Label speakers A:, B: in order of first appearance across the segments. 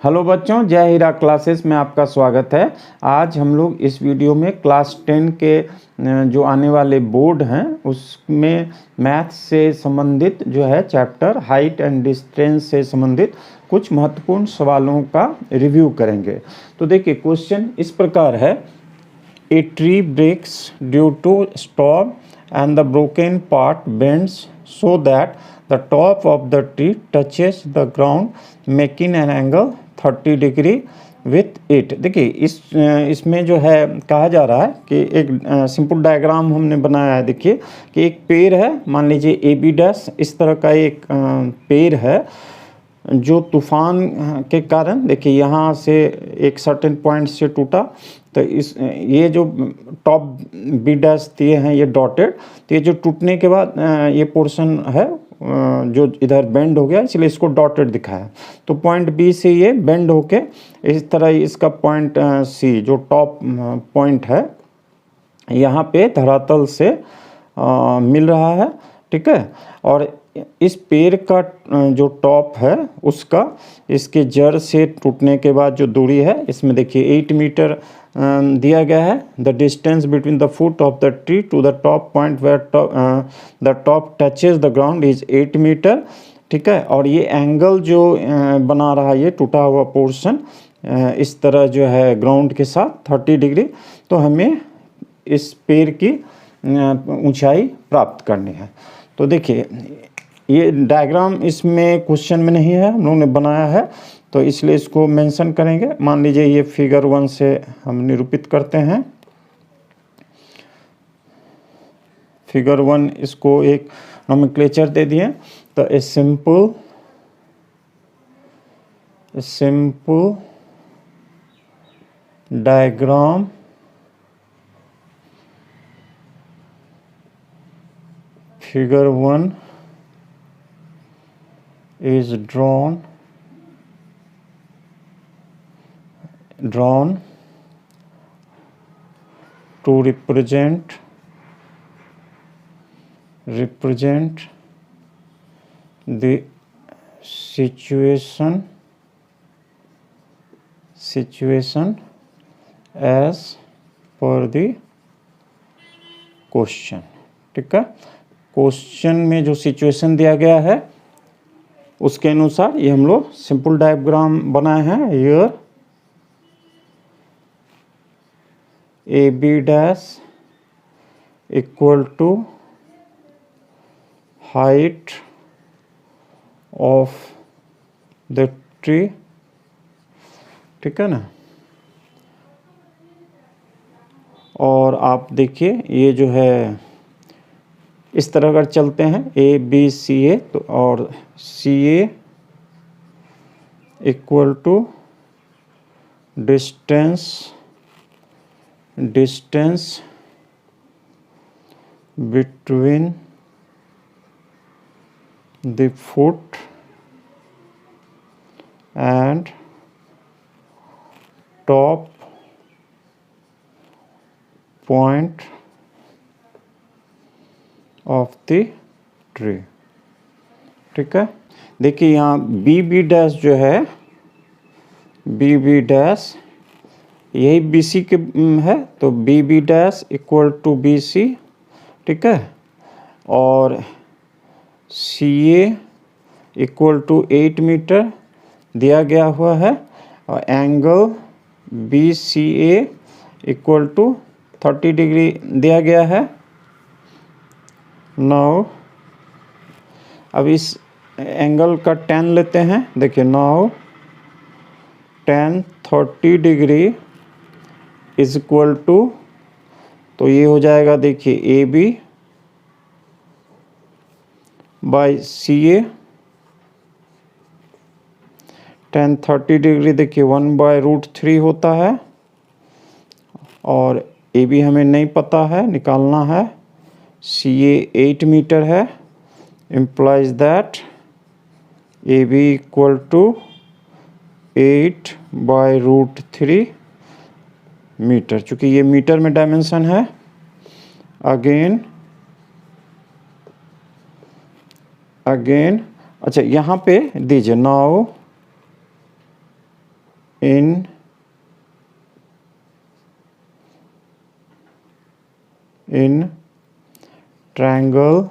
A: Hello बच्चों, जय हीरा classes में आपका स्वागत है। आज हम लोग इस वीडियो में क्लास 10 के जो आने वाले बोर्ड हैं उसमें मैथ से संबंधित जो है चैप्टर हाइट एंड डिस्टेंस से संबंधित कुछ महत्वपूर्ण सवालों का रिव्यू करेंगे। तो देखिए, क्वेश्चन इस प्रकार है। A tree breaks due to storm and the broken part bends so that the top of the tree touches the ground making an angle 30 degree with it। देखिए इसमें जो है कहा जा रहा है कि एक सिंपल डायग्राम हमने बनाया है। देखिए कि एक पेड़ है, मान लीजिए ए बी डैश, इस तरह का एक पेड़ है जो तूफान के कारण देखिए यहाँ से एक सर्टेन पॉइंट से टूटा। तो ये जो टॉप बी डैश दिए हैं ये डॉटेड, तो ये जो टूटने के बाद ये पोर्शन है जो इधर बेंड हो गया, इसलिए इसको डॉटेड दिखाया। तो पॉइंट बी से ये बेंड होके इस तरह इसका पॉइंट सी जो टॉप पॉइंट है यहाँ पे धरातल से मिल रहा है, ठीक है। और इस पेड़ का जो टॉप है उसका इसके जड़ से टूटने के बाद जो दूरी है इसमें देखिए 8 मीटर दिया गया है। The distance between the foot of the tree to the top point where the top touches the ground is 8 metre, ठीक है। और ये एंगल जो बना रहा है ये टूटा हुआ पोर्शन इस तरह जो है ग्राउंड के साथ 30 डिग्री। तो हमें इस पेड़ की ऊंचाई प्राप्त करनी है। तो देखिए ये डायग्राम इसमें क्वेश्चन में नहीं है, हम लोगों ने बनाया है, तो इसलिए इसको मेंशन करेंगे। मान लीजिए ये फिगर 1 से हम निरूपित करते हैं। फिगर 1 इसको एक नोमेनक्लेचर दे दिए। तो a simple diagram figure 1 is drawn to represent the situation as per the question, ठीक है। क्वेश्चन में जो सिचुएशन दिया गया है उसके अनुसार ये हम लोग सिंपल डायग्राम बनाए हैं। Here A B dash equal to height of the tree, ठीक है ना। और आप देखिए ये जो है इस तरह अगर चलते हैं ए बी सी ए, तो और C A equal to distance between the foot and top point of the tree, ठीक है। देखिए यहाँ बी बी डैश जो है, बी बी डैश यही बी सी के है, तो B B dash equal to B C, ठीक है। और C A equal to 8 metre दिया गया हुआ है, और angle B C A equal to 30 degree दिया गया है। नाउ अब इस एंगल का tan लेते हैं। देखिए now tan 30 degree is equal to, तो ये हो जाएगा देखिए A B by C A. tan 30 degree देखिए 1/√3 होता है, और ए बी हमें नहीं पता है, निकालना है। सी ए 8 मीटर है, implies that A B equal to 8/√3 metre, चूँकि ये मीटर में डायमेंशन है। अगेन अच्छा यहाँ पे दीजिए नाउ in ट्रायंगल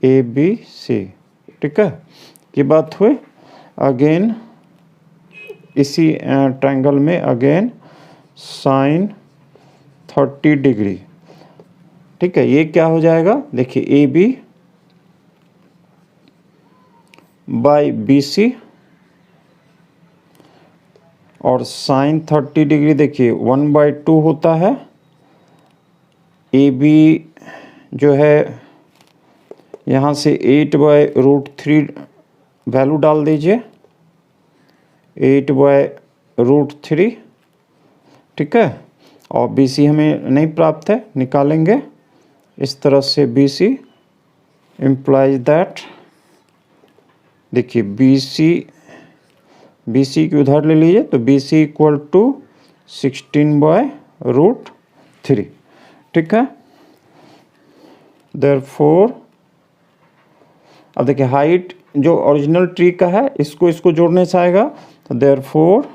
A: ABC। ठीक है, ये बात हुई। अगेन इसी ट्रायंगल में अगेन साइन 30 डिग्री। ठीक है, ये क्या हो जाएगा, देखिए AB बाई BC और साइन 30 डिग्री देखिए 1/2 होता है। AB जो है यहाँ से 8/√3 वैल्यू डाल दीजिए, 8/√3। ठीक है, और BC हमें नहीं प्राप्त है, निकालेंगे इस तरह से। BC इम्प्लाइज दैट, देखिए BC की उधार ले लीजिए, तो BC इक्वल टू 16/√3। ठीक है, देयरफॉर अब देखिए हाइट जो ओरिजिनल ट्री का है इसको जोड़ने से आएगा, तो देयरफॉर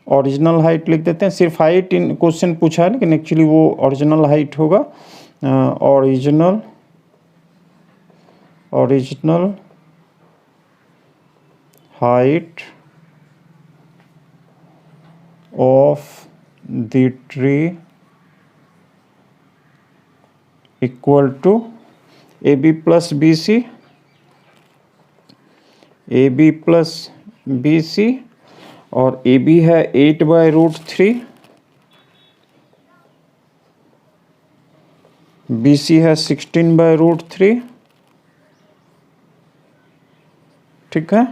A: ओरिजिनल हाइट लिख देते हैं। सिर्फ हाइट इन क्वेश्चन पूछा है, लेकिन एक्चुअली वो ओरिजिनल हाइट होगा। Original height of the tree equal to AB plus BC, और AB है 8/√3, BC है 16/√3। ठीक है,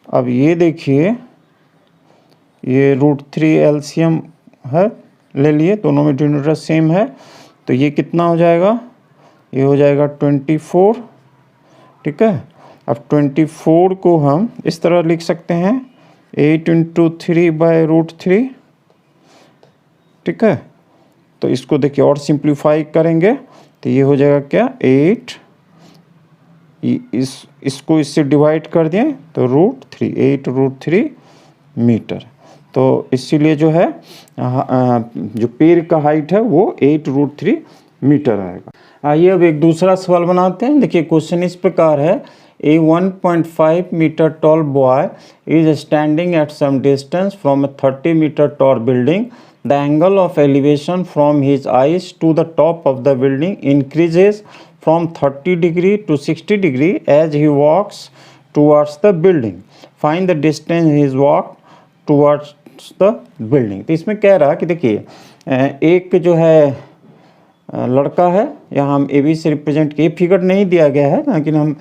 A: अब ये देखिए ये √3 एलसीएम है, ले लिए, दोनों में डिनोमिनेटर सेम है, तो ये कितना हो जाएगा, ये हो जाएगा 24। ठीक है, अब 24 को हम इस तरह लिख सकते हैं 8 × 3/√3। ठीक है, तो इसको देखिए और सिंप्लीफाई करेंगे तो ये हो जाएगा क्या 8, इसको इससे डिवाइड कर दें तो √3, 8√3 मीटर। तो इसीलिए जो है जो पेड़ का हाइट है वो 8√3 मीटर आएगा। आइए अब एक दूसरा सवाल बनाते हैं। देखिए क्वेश्चन इस प्रकार है, A 1.5 meter tall boy is standing at some distance from a 30 meter tall building. The angle of elevation from his eyes to the top of the building increases from 30 degree to 60 degree as he walks towards the building. Find the distance he has walked towards the building। तो इसमें कह रहा है कि देखिए एक जो है लड़का है, यहाँ हम AB से रिप्रेजेंट किए, फिगर नहीं दिया गया है, लेकिन हम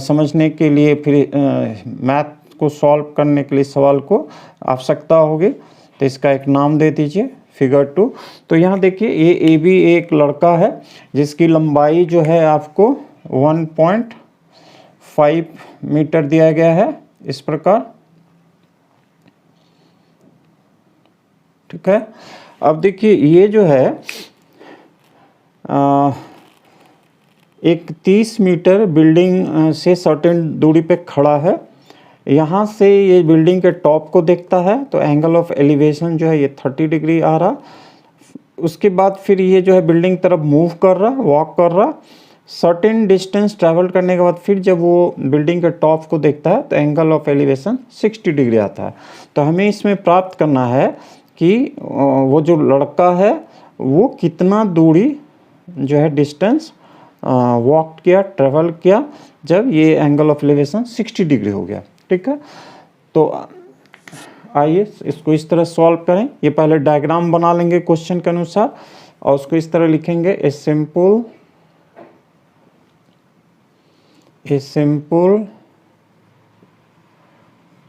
A: समझने के लिए फिर मैथ को सॉल्व करने के लिए सवाल को आवश्यकता होगी, तो इसका एक नाम दे दीजिए फिगर 2। तो यहाँ देखिए ये AB एक लड़का है जिसकी लंबाई जो है आपको 1.5 मीटर दिया गया है इस प्रकार। ठीक है, अब देखिए ये जो है एक 30 मीटर बिल्डिंग से सर्टेन दूरी पे खड़ा है। यहाँ से ये बिल्डिंग के टॉप को देखता है, तो एंगल ऑफ एलिवेशन जो है ये 30 डिग्री आ रहा। उसके बाद फिर ये जो है बिल्डिंग तरफ मूव कर रहा, वॉक कर रहा। सर्टेन डिस्टेंस ट्रैवल करने के बाद फिर जब वो बिल्डिंग के टॉप को देखता है तो एंगल ऑफ एलिवेशन 60 डिग्री आता है। तो हमें इसमें प्राप्त करना है कि वो जो लड़का है वो कितना दूरी जो है डिस्टेंस वॉक किया, ट्रेवल किया, जब ये एंगल ऑफ एलिवेशन 60 डिग्री हो गया। ठीक है, तो आइए इसको इस तरह सॉल्व करें। ये पहले डायग्राम बना लेंगे क्वेश्चन के अनुसार और उसको इस तरह लिखेंगे, a simple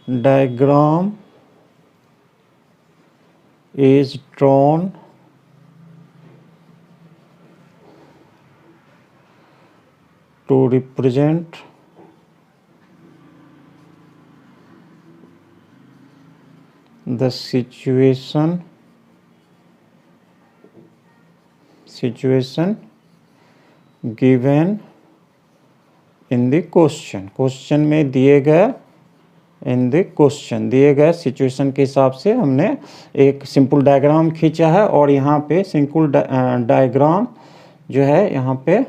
A: diagram is drawn to represent the situation given in the question में दिए गए इन द क्वेश्चन। दिए गए सिचुएशन के हिसाब से हमने एक सिंपल डायग्राम खींचा है और यहाँ पे सिंपल डायग्राम जो है यहाँ पे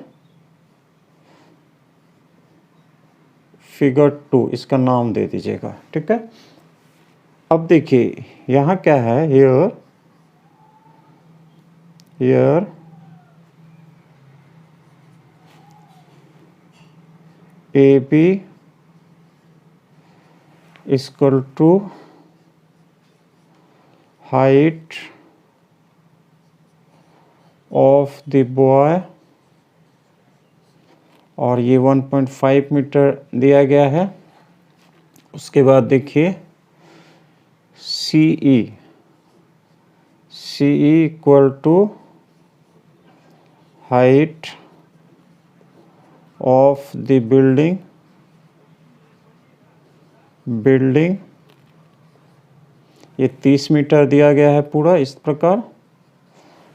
A: फिगर 2 इसका नाम दे दीजिएगा, ठीक है। अब देखिए यहाँ क्या है, here A B equal to height of the boy, और ये 1.5 मीटर दिया गया है। उसके बाद देखिए CE equal to height of the building, ये 30 मीटर दिया गया है पूरा इस प्रकार,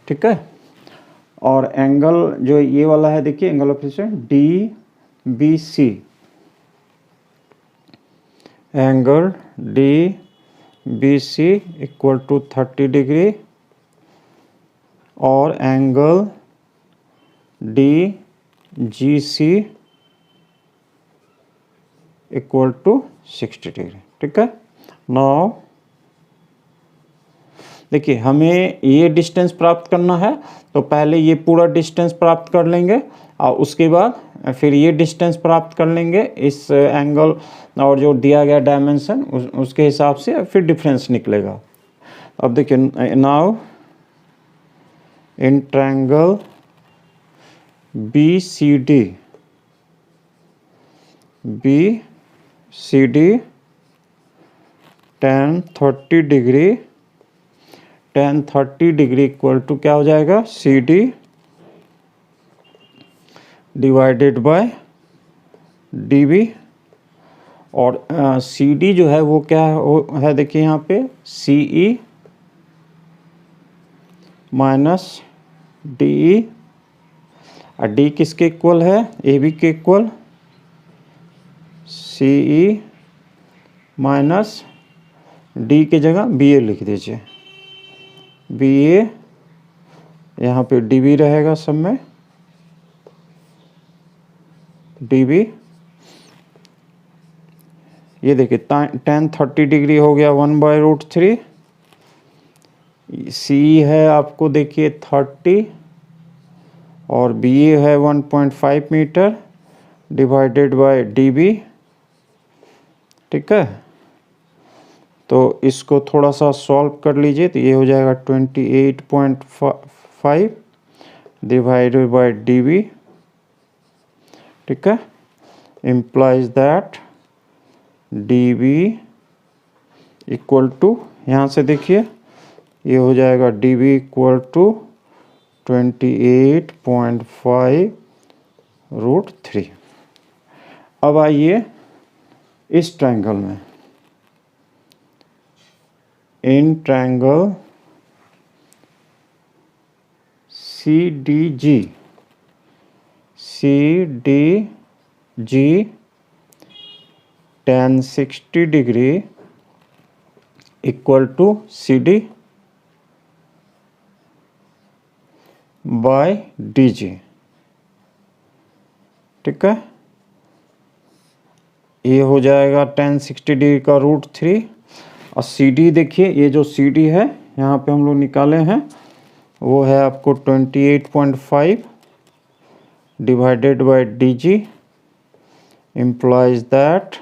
A: ठीक है। और एंगल जो ये वाला है देखिए, angle of DBC, angle DBC equal to 30 degree, और angle DGC equal to 60 degree, ठीक है। नाउ देखिए हमें ये डिस्टेंस प्राप्त करना है, तो पहले ये पूरा डिस्टेंस प्राप्त कर लेंगे और उसके बाद फिर ये डिस्टेंस प्राप्त कर लेंगे इस एंगल और जो दिया गया डायमेंशन उसके हिसाब से, फिर डिफरेंस निकलेगा। अब देखिए now in triangle BCD tan 30 degree, tan 30 degree equal to क्या हो जाएगा, CD डिवाइडेड बाय DB। और CD जो है वो क्या है देखिए यहाँ पे CE माइनस DE, और D किसके इक्वल है, AB के इक्वल, CE माइनस D की जगह BA लिख दीजिए, BA, यहाँ पे DB रहेगा सब में, DB। ये देखिए tan 30 डिग्री हो गया 1/√3, CE है आपको देखिए 30 और BA है 1.5 मीटर डिवाइडेड बाय DB, ठीक है। तो इसको थोड़ा सा सॉल्व कर लीजिए, तो ये हो जाएगा 28.5 डिवाइडेड बाय DB, ठीक है। Implies that DB equal to, यहाँ से देखिए ये हो जाएगा DB इक्वल टू 28.5√3। अब आइए इस ट्रायंगल में, in triangle CDG tan 60 degree equal to CD by DG, ठीक है। ये हो जाएगा tan 60 डिग्री का √3, और CD देखिए ये जो CD है यहाँ पे हम लोग निकाले हैं वो है आपको 28.5 divided by DG, implies that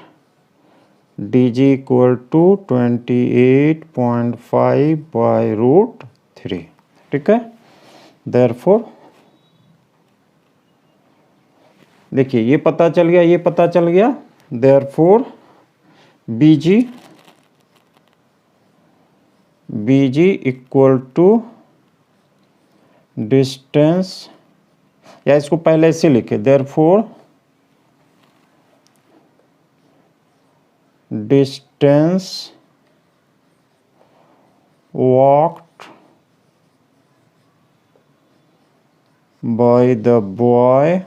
A: DG equal to 28.5/√3, ठीक है। Therefore देखिए ये पता चल गया, ये पता चल गया, Therefore BG equal to distance, या इसको पहले से लिखे, Therefore distance walked by the boy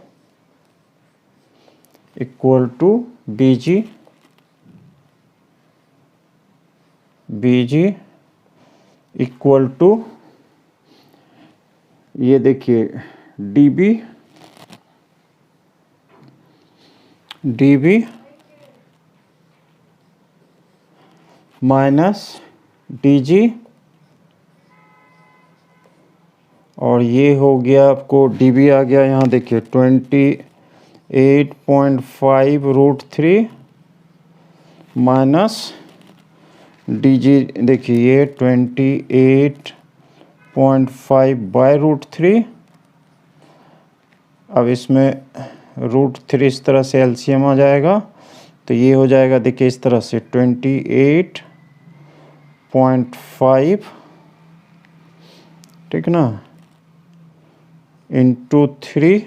A: equal to BG, BG equal to, ये देखिए DB माइनस DG, और ये हो गया आपको DB आ गया यहाँ देखिए 28.5√3 माइनस DG देखिए ये 28.5/√3। अब इसमें √3 इस तरह से LCM आ जाएगा, तो ये हो जाएगा देखिए इस तरह से 28.5, ठीक ना, इंटू 3,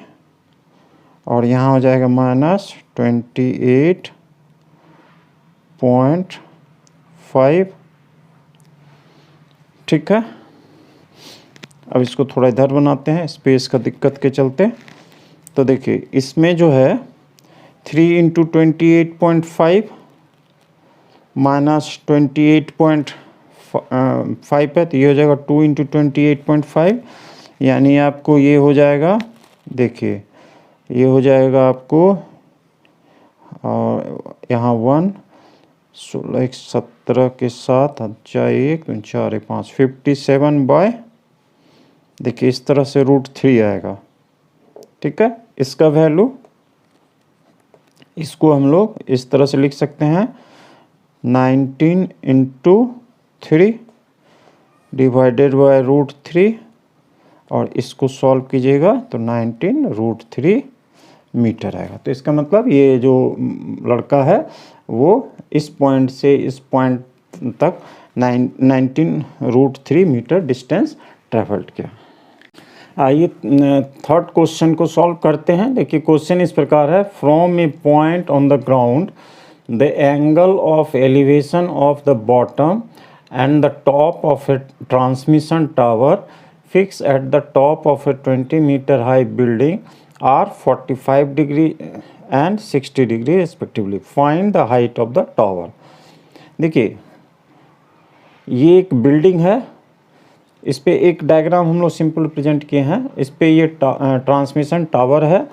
A: और यहाँ हो जाएगा माइनस 28.5, ठीक है। अब इसको थोड़ा इधर बनाते हैं, स्पेस का दिक्कत के चलते। तो देखिए इसमें जो है 3 इंटू 28.5 माइनस 28.5 है, तो ये हो जाएगा 2 इंटू 28.5, यानी आपको ये हो जाएगा, देखिए ये हो जाएगा आपको, और यहाँ 1 16 17 के साथ 1 4 5 57 बाय, देखिए इस तरह से √3 आएगा, ठीक है। इसका वैल्यू, इसको हम लोग इस तरह से लिख सकते हैं 19 इंटू 3 डिवाइडेड बाय √3, और इसको सॉल्व कीजिएगा तो 19√3 मीटर आएगा। तो इसका मतलब ये जो लड़का है वो इस पॉइंट से इस पॉइंट तक 19√3 मीटर डिस्टेंस ट्रैवल्ड किया। आइए थर्ड क्वेश्चन को सॉल्व करते हैं। देखिए क्वेश्चन इस प्रकार है, from a point on the ground the angle of elevation of the bottom and the top of a transmission tower fix at the top of a 20 metre high building are 45 degree and 60 degree respectively, find the height of the tower. देखिए ये एक building है, इस पे एक diagram हम लोग simple present किए हैं। इस पे ये ट्रांसमिशन टावर है,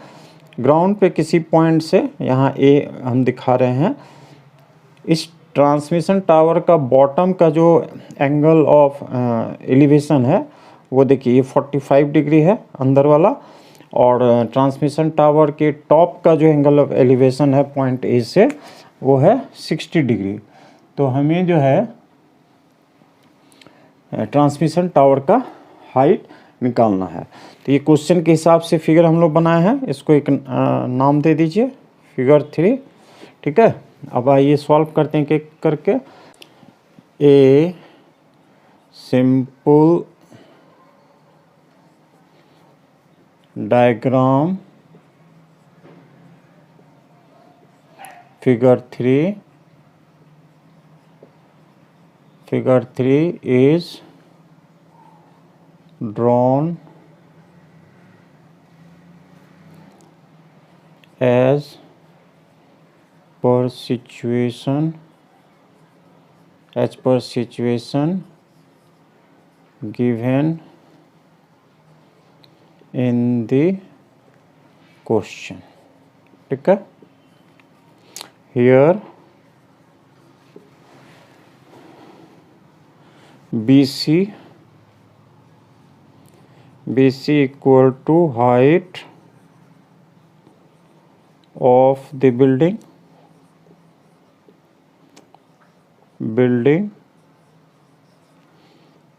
A: ग्राउंड पे किसी पॉइंट से यहाँ ए हम दिखा रहे हैं। इस ट्रांसमिशन टावर का बॉटम का जो एंगल ऑफ एलिवेशन है वो देखिए ये 45 डिग्री है अंदर वाला, और ट्रांसमिशन टावर के टॉप का जो एंगल ऑफ एलिवेशन है पॉइंट ए से वो है 60 डिग्री। तो हमें जो है ट्रांसमिशन टावर का हाइट निकालना है। तो ये क्वेश्चन के हिसाब से फिगर हम लोग बनाए हैं, इसको एक नाम दे दीजिए फिगर 3, ठीक है। अब आइए सॉल्व करते हैं एक करके। A simple diagram figure 3 is drawn as per situation given in the question, ठीक है। Here BC equal to height of the building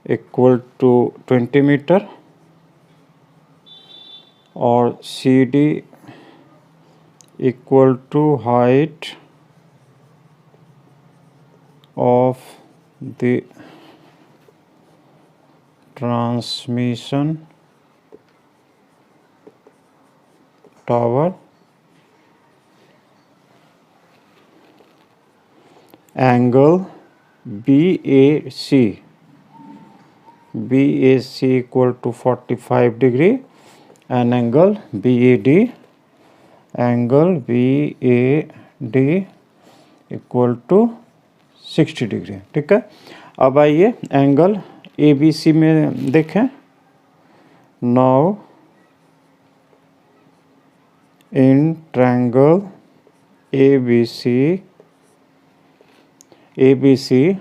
A: equal to 20 meter, और CD equal to height of the transmission tower, angle BAC equal to 45 degree, and angle BAD equal to 60 degree. ठीक है, अब आइए angle ABC में देखें। Now in triangle ABC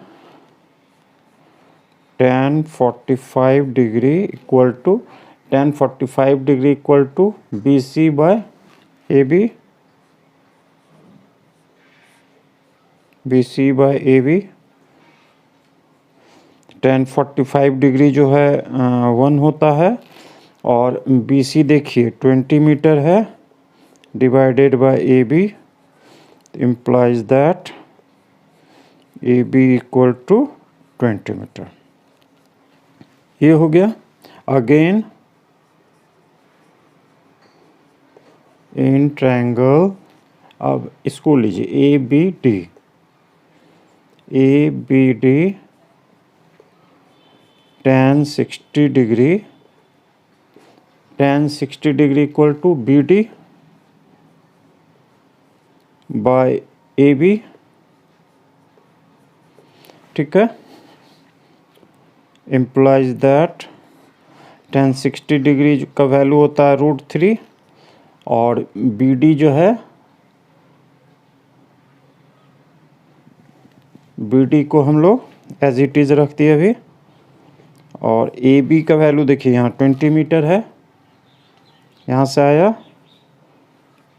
A: tan 45 degree equal to BC by AB, tan 45 degree जो है 1 होता है, और BC देखिए 20 मीटर है, divided by AB implies that AB equal to 20 metre. ये हो गया। अगेन इन ट्रायंगल, अब इसको लीजिए ABD tan 60 degree equal to BD by AB। ठीक है, implies that tan 60 डिग्री का वैल्यू होता है √3, और BD जो है, BD को हम लोग एज इट इज़ रख दिए अभी, और AB का वैल्यू देखिए यहाँ 20 मीटर है, यहाँ से आया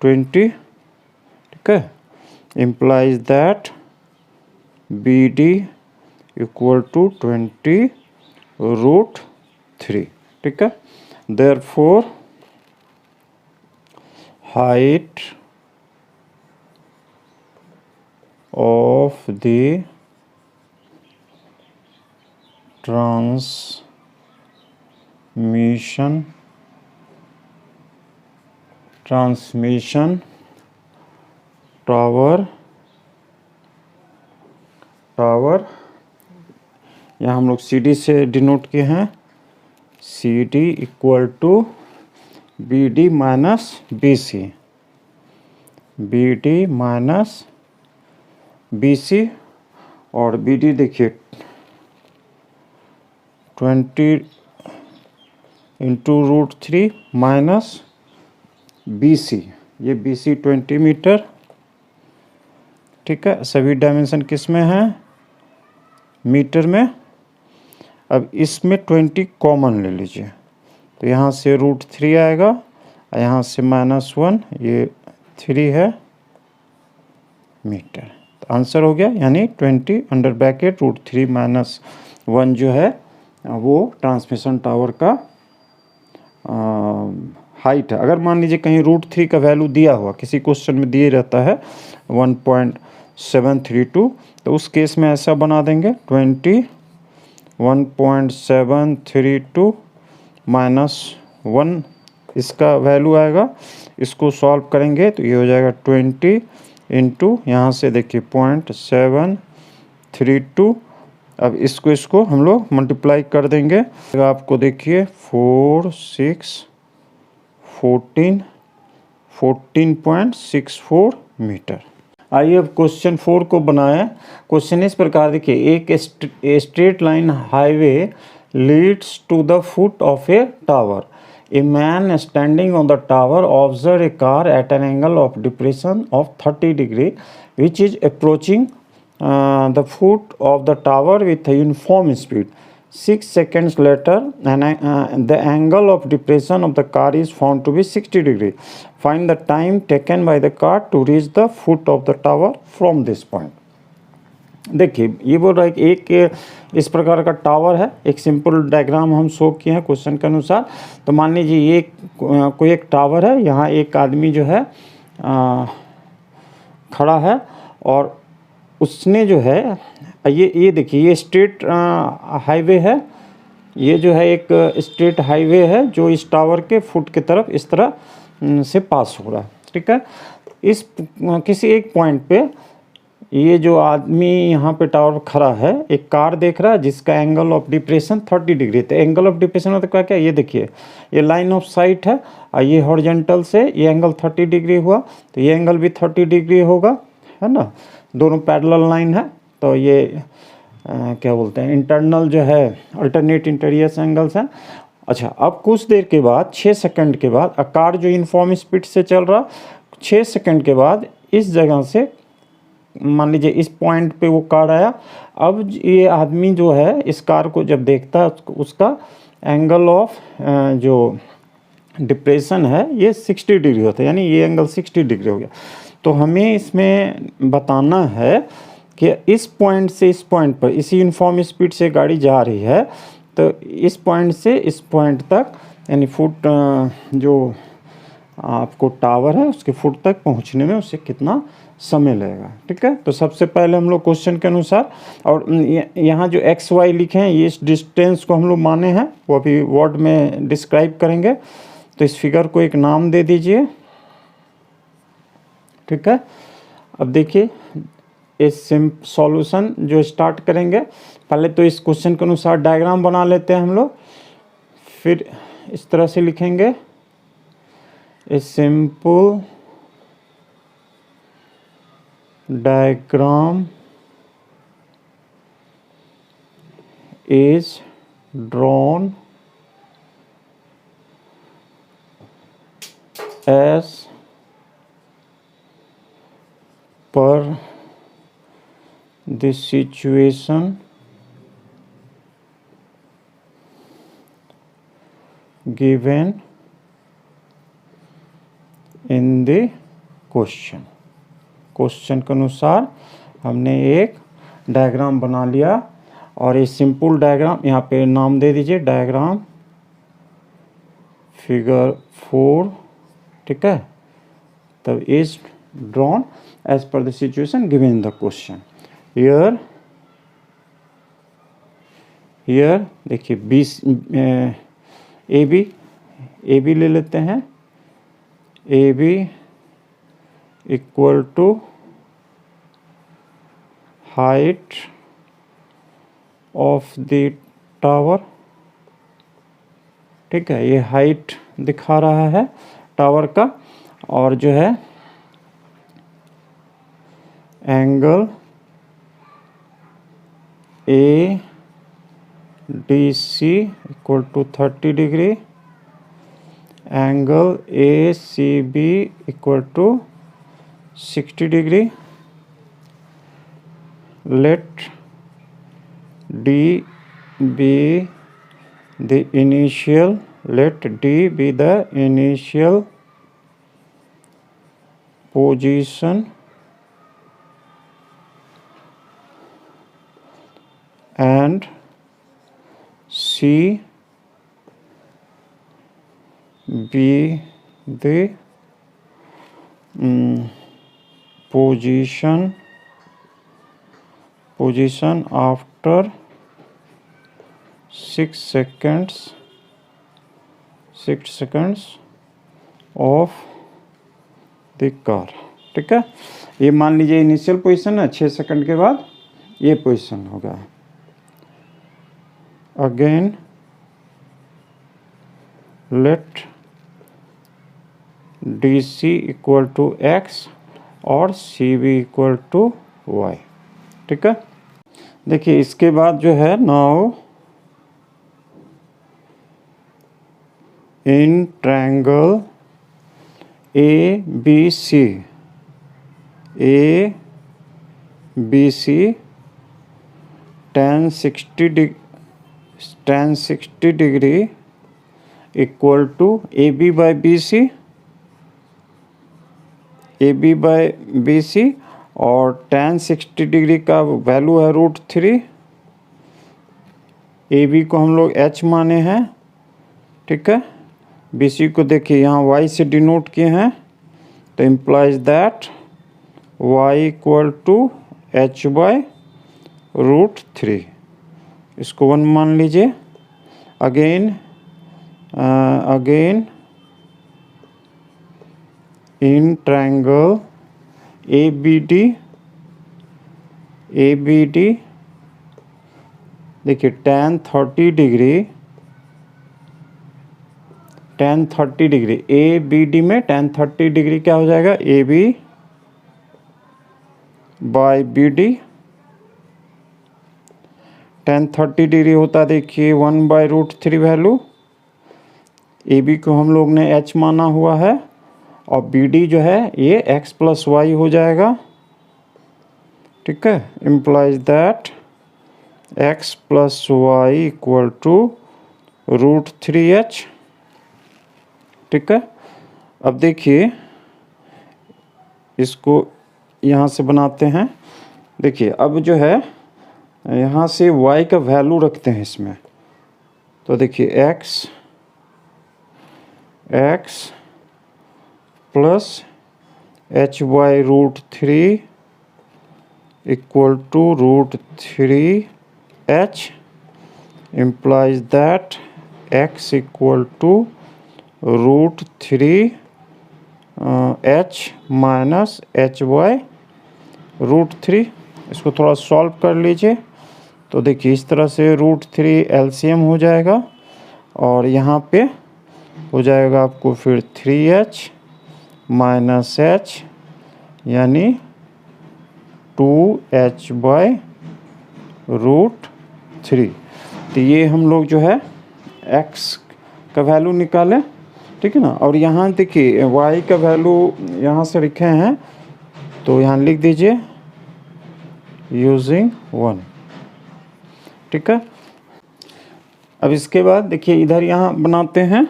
A: 20। ठीक है, implies that BD equal to 20 √3। ठीक है, therefore height of the transmission tower यहाँ हम लोग CD से डिनोट किए हैं, CD equal to BD minus BC, और BD देखिए 20 इंटू √3 माइनस BC, ये BC 20 मीटर। ठीक है, सभी डायमेंशन किस में है? मीटर में। अब इसमें 20 कॉमन ले लीजिए, तो यहाँ से √3 आएगा, और यहाँ से -1, ये 3 है मीटर। तो आंसर हो गया, यानी 20 अंडर ब्रैकेट √3 - 1 जो है वो ट्रांसमिशन टावर का हाइट है। अगर मान लीजिए कहीं √3 का वैल्यू दिया हुआ, किसी क्वेश्चन में दिए रहता है 1.732, तो उस केस में ऐसा बना देंगे 1.732 -1 इसका वैल्यू आएगा। इसको सॉल्व करेंगे तो ये हो जाएगा 20 इंटू, यहाँ से देखिए 0.732। अब इसको हम लोग मल्टीप्लाई कर देंगे, तो आपको देखिए 14.64 मीटर। आइए अब क्वेश्चन 4 को बनाएं। क्वेश्चन इस प्रकार देखिए, एक straight line highway leads to the foot of a tower. A man standing on the tower observed a car at an angle of depression of 30 degree, which is approaching the foot of the tower with a uniform speed. 6 seconds later, the angle of depression of the car is found to be 60 degree. Find the time taken by the car to reach the foot of the tower from this point. देखिए ये बोल रहा है कि एक इस प्रकार का टावर है, एक सिंपल डायग्राम हम शो किए हैं क्वेश्चन के अनुसार। तो मान लीजिए ये कोई एक टावर है, यहाँ एक आदमी जो है खड़ा है, और उसने जो है ये देखिए ये स्ट्रेट हाईवे है, ये जो है एक स्ट्रेट हाईवे है जो इस टावर के फुट की तरफ इस तरह से पास हो रहा है। ठीक है, इस किसी एक पॉइंट पे ये जो आदमी यहाँ पे टावर खड़ा है, एक कार देख रहा है जिसका एंगल ऑफ डिप्रेशन 30 डिग्री। तो एंगल ऑफ डिप्रेशन मतलब क्या ये देखिए, ये लाइन ऑफ साइट है, और ये हॉरिजॉन्टल से ये एंगल 30 डिग्री हुआ, तो ये एंगल भी 30 डिग्री होगा, है ना, दोनों पैरेलल लाइन है। तो ये क्या बोलते हैं, इंटरनल जो है अल्टरनेट इंटीरियर एंगल्स हैं। अच्छा, अब कुछ देर के बाद 6 सेकंड के बाद कार जो यूनिफॉर्म स्पीड से चल रहा, 6 सेकंड के बाद इस जगह से मान लीजिए इस पॉइंट पे वो कार आया। अब ये आदमी जो है इस कार को जब देखता है उसका एंगल ऑफ जो डिप्रेशन है ये 60 डिग्री होता है, यानी ये एंगल 60 डिग्री हो गया। तो हमें इसमें बताना है कि इस पॉइंट से इस पॉइंट पर इसी यूनिफॉर्म स्पीड से गाड़ी जा रही है, तो इस पॉइंट से इस पॉइंट तक यानी फुट जो आपको टावर है उसके फुट तक पहुंचने में उससे कितना समय लगेगा। ठीक है, तो सबसे पहले हम लोग क्वेश्चन के अनुसार, और यहाँ जो एक्स वाई लिखे हैं ये इस डिस्टेंस को हम लोग माने हैं, वो अभी वर्ड में डिस्क्राइब करेंगे। तो इस फिगर को एक नाम दे दीजिए। ठीक है, अब देखिए इस सॉल्यूशन जो स्टार्ट करेंगे, पहले तो इस क्वेश्चन के अनुसार डायग्राम बना लेते हैं हम लोग, फिर इस तरह से लिखेंगे a simple diagram is drawn as per the situation given in the question. Question के अनुसार हमने एक डायग्राम बना लिया, और ये सिंपल डायग्राम यहाँ पे नाम दे दीजिए डायग्राम फिगर 4। ठीक है, तब is drawn as per the situation given in the question. Here देखिए ए बी ले लेते हैं। A B equal to height of the tower. ठीक है, ये हाइट दिखा रहा है टावर का, और जो है angle A D C equal to 30 degree, angle A C B equal to 60 degree. Let D B the initial, let D be the initial position and C be the position after 6 seconds of the car। ठीक है, ये मान लीजिए initial position है, 6 second के बाद ये position होगा। Again let D C equal to X और C B equal to Y. ठीक है, देखिए इसके बाद जो है now in triangle ABC tan 60 degree equal to AB by BC और tan 60 डिग्री का वैल्यू है √3। AB को हम लोग H माने हैं। ठीक है, BC को देखिए यहाँ y से डिनोट किए हैं, तो implies that y equal to h by √3। इसको 1 मान लीजिए। अगेन इन ट्रायंगल ABD देखिए tan 30 डिग्री ABD में tan 30 डिग्री क्या हो जाएगा, AB by BD tan 30 degree होता है, देखिए 1/√3 वैल्यू। ए बी को हम लोग ने h माना हुआ है और बी डी जो है ये x + y हो जाएगा, ठीक है। Implies that x + y = √3h, ठीक है। अब देखिए इसको यहाँ से बनाते हैं। देखिए अब जो है यहाँ से y का वैल्यू रखते हैं इसमें, तो देखिए x + hy√3 = √3h implies that x = √3h - hy√3। इसको थोड़ा सॉल्व कर लीजिए, तो देखिए इस तरह से √3 एलसीएम हो जाएगा और यहाँ पे हो जाएगा आपको फिर 3h - h यानी 2h/√3। तो ये हम लोग जो है x का वैल्यू निकालें, ठीक है ना। और यहाँ देखिए y का वैल्यू यहाँ से लिखे हैं, तो यहाँ लिख दीजिए यूजिंग 1, ठीक है। अब इसके बाद देखिए इधर यहाँ बनाते हैं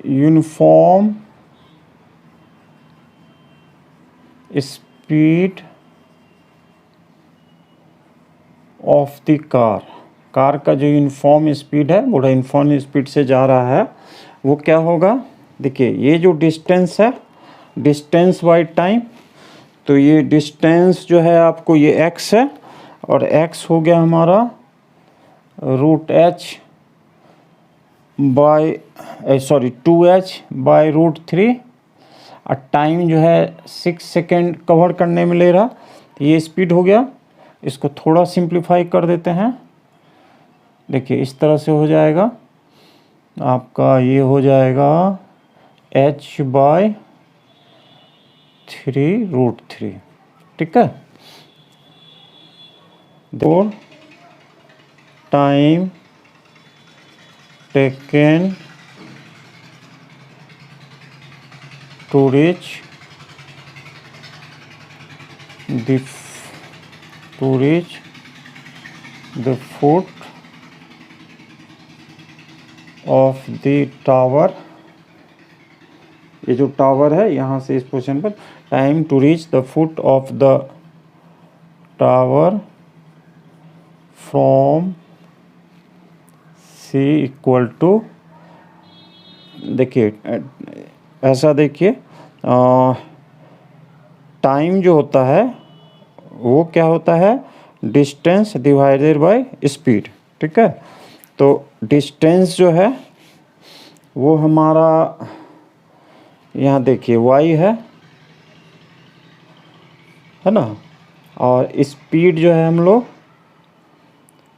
A: uniform speed of the car का जो यूनिफॉर्म स्पीड है वो यूनिफॉर्म स्पीड से जा रहा है, वो क्या होगा। देखिए ये जो डिस्टेंस है, डिस्टेंस बाय टाइम, तो ये डिस्टेंस जो है आपको ये x है और x हो गया हमारा √2h/√3 और टाइम जो है 6 सेकेंड कवर करने में ले रहा, तो ये स्पीड हो गया। इसको थोड़ा सिंप्लीफाई कर देते हैं, देखिए इस तरह से हो जाएगा आपका, ये हो जाएगा h/3√3, ठीक है। और time taken to reach the foot of the tower. ये जो टावर है यहाँ से इस पोजीशन पर, time to reach the foot of the tower from C = देखिए ऐसा, देखिए टाइम जो होता है वो क्या होता है, डिस्टेंस डिवाइडेड बाय स्पीड, ठीक है। तो डिस्टेंस जो है वो हमारा यहाँ देखिए y है ना, और स्पीड जो है हम लोग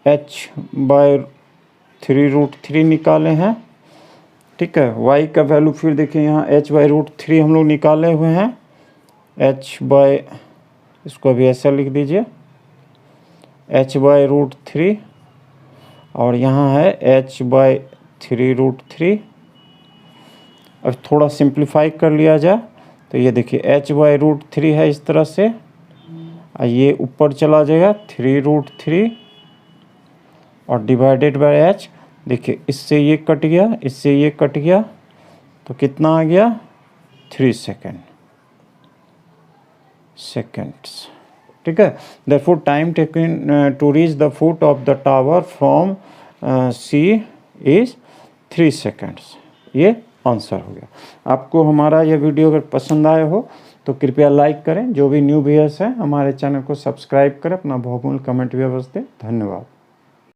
A: h/3√3 निकाले हैं, ठीक है। y का वैल्यू फिर देखिए यहाँ h/√3 हम लोग निकाले हुए हैं, इसको अभी ऐसा लिख दीजिए h/√3 और यहाँ है h/3√3। अब थोड़ा सिंप्लीफाई कर लिया जाए, तो ये देखिए h/√3 है इस तरह से, ये ऊपर चला जाएगा 3√3 और डिवाइडेड बाय h। देखिए इससे ये कट गया, इससे ये कट गया, तो कितना आ गया 3 सेकेंड्स, ठीक है। Therefore time taken to reach the foot of the tower from C is 3 seconds. ये आंसर हो गया। आपको हमारा यह वीडियो अगर पसंद आया हो तो कृपया लाइक करें, जो भी न्यू व्यूअर्स हैं हमारे चैनल को सब्सक्राइब करें, अपना बहुमूल्य कमेंट भी अवश्य दें। धन्यवाद।